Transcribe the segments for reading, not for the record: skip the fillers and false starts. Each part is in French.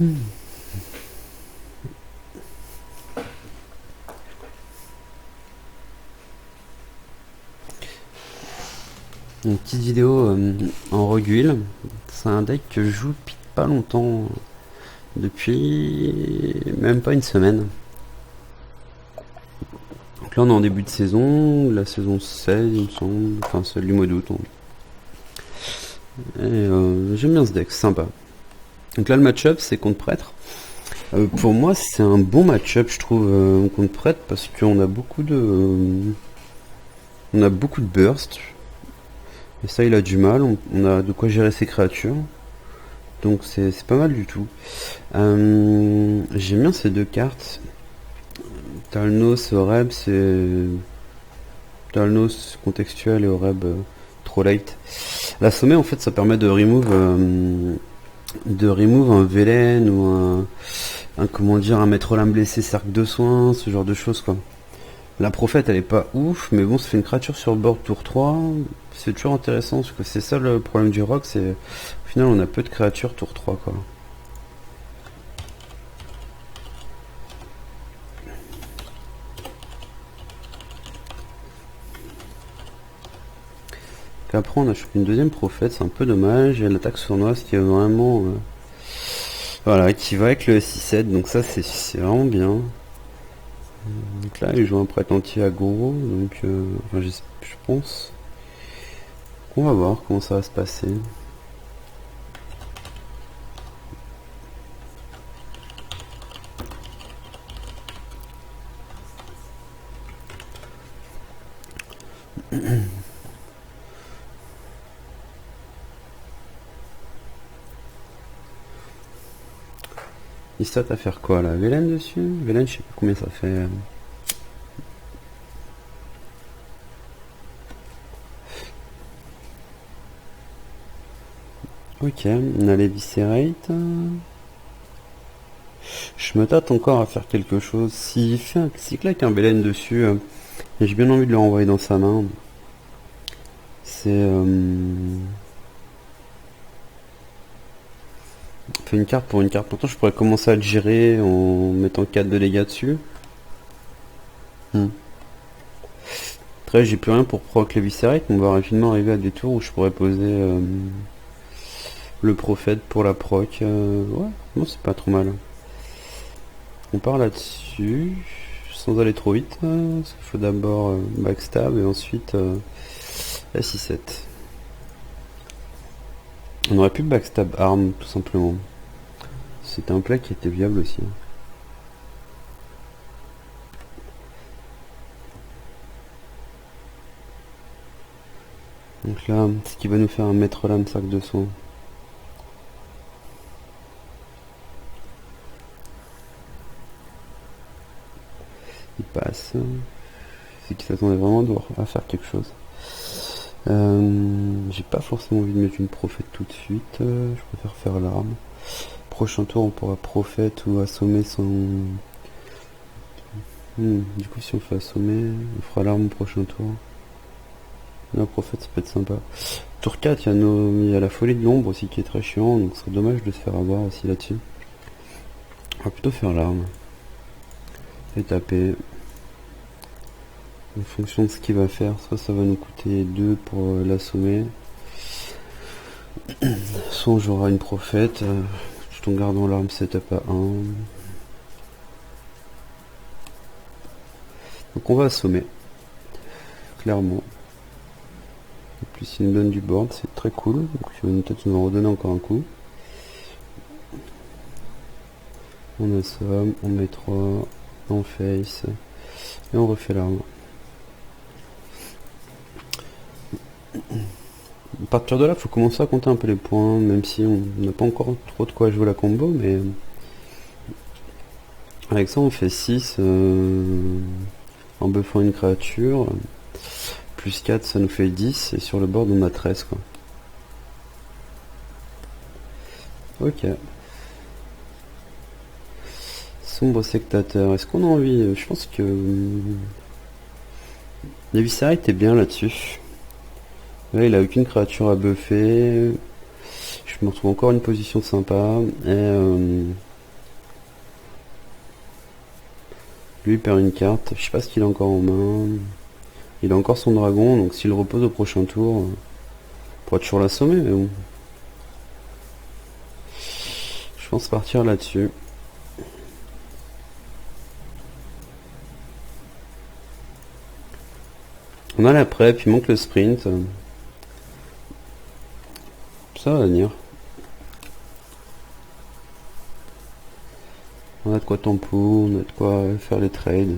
Une petite vidéo en Roguil. C'est un deck que je joue depuis pas longtemps. Depuis même pas une semaine. Donc là on est en début de saison, la saison 16 il me semble, enfin celle du mois d'août. J'aime bien ce deck, c'est sympa. Donc là le match-up c'est contre prêtre. Pour moi c'est un bon match-up je trouve contre prêtre parce qu'on a beaucoup de burst. Et ça il a du mal, on a de quoi gérer ses créatures. Donc c'est pas mal du tout. J'aime bien ces deux cartes. Talnos, Oreb, c'est... Talnos contextuel et Oreb trop light. La sommet en fait ça permet de remove un Velen ou un maître lame blessé, cercle de soins, ce genre de choses quoi. La prophète elle est pas ouf, mais bon ça fait une créature sur le board tour 3, c'est toujours intéressant parce que c'est ça le problème du rock, c'est au final on a peu de créatures tour 3 quoi. Après on a chopé une deuxième prophète, c'est un peu dommage, et l'attaque sournoise qui est vraiment... voilà, qui va avec le 6-7, donc ça c'est vraiment bien. Donc là il joue un prêtre anti-aggro, donc enfin, je pense qu'on va voir comment ça va se passer. Il stat à faire quoi là? Velen dessus? Velen je sais pas combien ça fait. Ok, on a les Viscerate. Je me tâte encore à faire quelque chose. S'il claque un Velen dessus, et j'ai bien envie de le renvoyer dans sa main. C'est... fait une carte pour une carte. Pourtant je pourrais commencer à le gérer en mettant 4 de dégâts dessus. Après j'ai plus rien pour proc les Viscerate, on va rapidement arriver à des tours où je pourrais poser le prophète pour la proc. Ouais, non c'est pas trop mal. On part là-dessus, sans aller trop vite, parce qu'il faut d'abord backstab et ensuite S6-7. On aurait pu backstab arme tout simplement. C'était un play qui était viable aussi. Donc là, ce qui va nous faire un maître lame sac de soin. Il passe. C'est qu'il s'attendait vraiment à faire quelque chose. J'ai pas forcément envie de mettre une prophète tout de suite. Je préfère faire l'arme. Prochain tour, on pourra prophète ou assommer son... du coup, si on fait assommer, on fera l'arme au prochain tour. La prophète, ça peut être sympa. Tour 4, il y a la folie de l'ombre aussi qui est très chiant, donc ce serait dommage de se faire avoir aussi là-dessus. On va plutôt faire l'arme. Et taper. En fonction de ce qu'il va faire, soit ça va nous coûter 2 pour l'assommer, soit on jouera une prophète, tout en gardant l'arme setup à 1. Donc on va assommer, clairement. En plus il nous donne du board, c'est très cool, donc il va peut-être nous en redonner encore un coup. On assomme, on met 3, on face, et on refait l'arme. À partir de là, il faut commencer à compter un peu les points, même si on n'a pas encore trop de quoi jouer la combo, mais avec ça on fait 6 en buffant une créature, plus 4 ça nous fait 10, et sur le board on a 13 quoi. Ok. Sombre sectateur, est-ce qu'on a envie? Je pense que... la Viscera était bien là-dessus. Là il a aucune créature à buffer. Je me retrouve encore une position sympa. Et lui il perd une carte. Je sais pas ce qu'il a encore en main. Il a encore son dragon, donc s'il le repose au prochain tour, il pourra toujours l'assommer, mais bon. Je pense partir là-dessus. On a la prep, il manque le sprint. Ça va venir. On a de quoi tempo, on a de quoi faire les trades.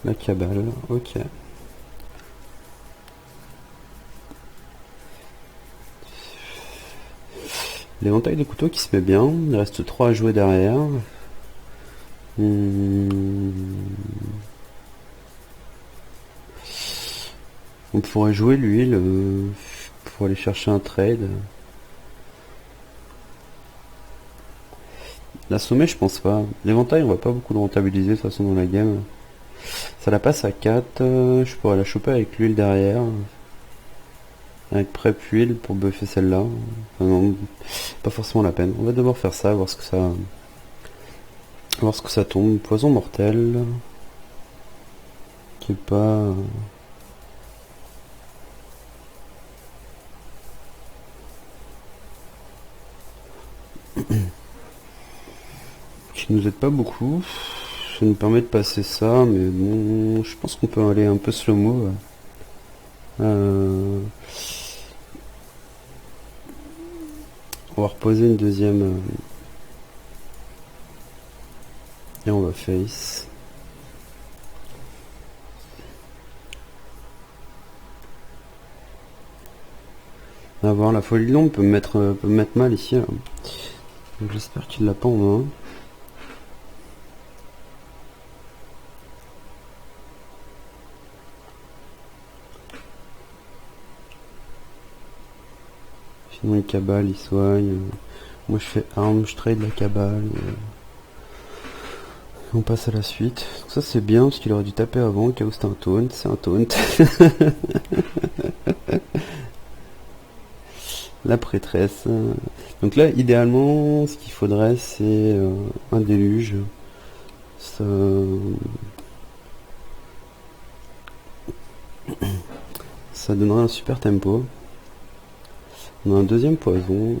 La cabale, ok. L'éventail de couteaux qui se met bien. Il reste 3 à jouer derrière. On pourrait jouer l'huile pour aller chercher un trade. La sommet, je pense pas. L'éventail, on va pas beaucoup le rentabiliser de toute façon dans la game. Ça la passe à 4. Je pourrais la choper avec l'huile derrière. Avec prep huile pour buffer celle-là. Enfin, non, pas forcément la peine. On va d'abord faire ça, voir ce que ça tombe. Poison mortel. Qui est pas... qui nous aide pas beaucoup. Ça nous permet de passer ça, mais bon, je pense qu'on peut aller un peu slow-mo. On va reposer une deuxième. Et on va face. On va voir, la folie de l'ombre peut me mettre mal ici. Là. Donc j'espère qu'il l'a pas en main. Sinon les cabales ils soignent. Moi je fais arme, je trade la cabale. On passe à la suite. Donc ça c'est bien parce qu'il aurait dû taper avant, au cas où c'était un taunt. C'est un taunt. La prêtresse. Donc là idéalement ce qu'il faudrait c'est un déluge. Ça... ça donnerait un super tempo. On a un deuxième poison.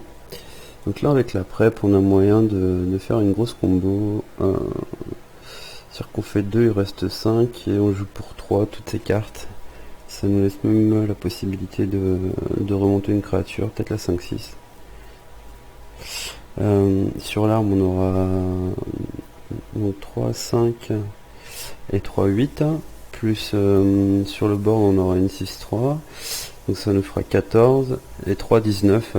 Donc là avec la prep on a moyen de faire une grosse combo. C'est-à-dire qu'on fait 2, il reste 5 et on joue pour 3 toutes ces cartes. Ça nous laisse même la possibilité de remonter une créature, peut-être la 5-6. Sur l'arme on aura donc 3, 5 et 3, 8. Plus sur le bord on aura une 6-3. Donc ça nous fera 14 et 3, 19.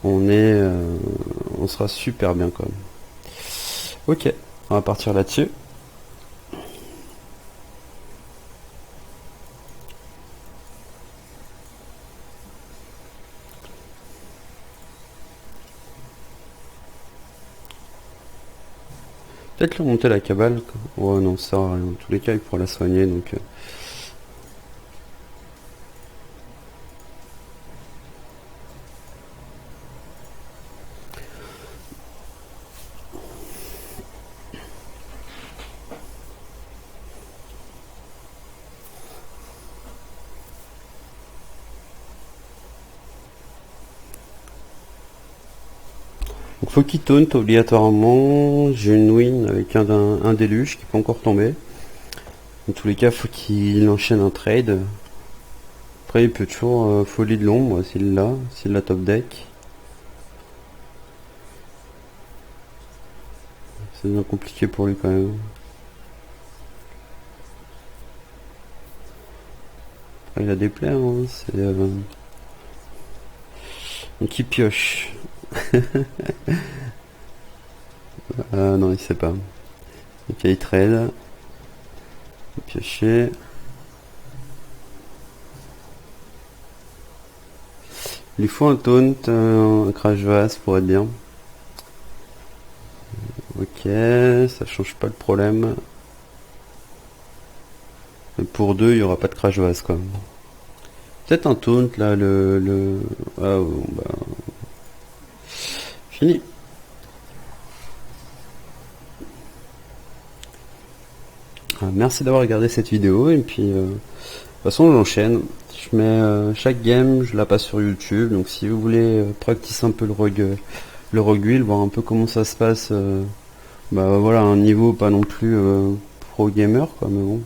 On sera super bien quand même. Ok, on va partir là-dessus. Peut-être lui remonter la cabale. Oh non, ça, dans tous les cas, il pourra la soigner, donc... Donc faut qu'il taunt obligatoirement. J'ai une win avec un déluge qui peut encore tomber. Dans tous les cas, faut qu'il enchaîne un trade. Après, il peut toujours folie de l'ombre s'il l'a top deck. C'est bien compliqué pour lui quand même. Après, il a des plaies, hein, c'est... Donc il pioche. Non, il sait pas. Ok, il trade. Piocher. Il lui faut un taunt, un crash vase pour être bien. Ok, ça change pas le problème. Mais pour 2, il y aura pas de crash vase quoi. Peut-être un taunt là, Ah bon, bah... Fini. Merci d'avoir regardé cette vidéo, et puis de toute façon j'enchaîne. Je mets chaque game, je la passe sur YouTube, donc si vous voulez practice un peu le Rogue Wheel, voir un peu comment ça se passe, bah voilà, un niveau pas non plus pro gamer quoi, mais bon,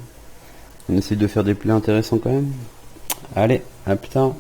on essaye de faire des plays intéressants quand même. Allez, à plus tard.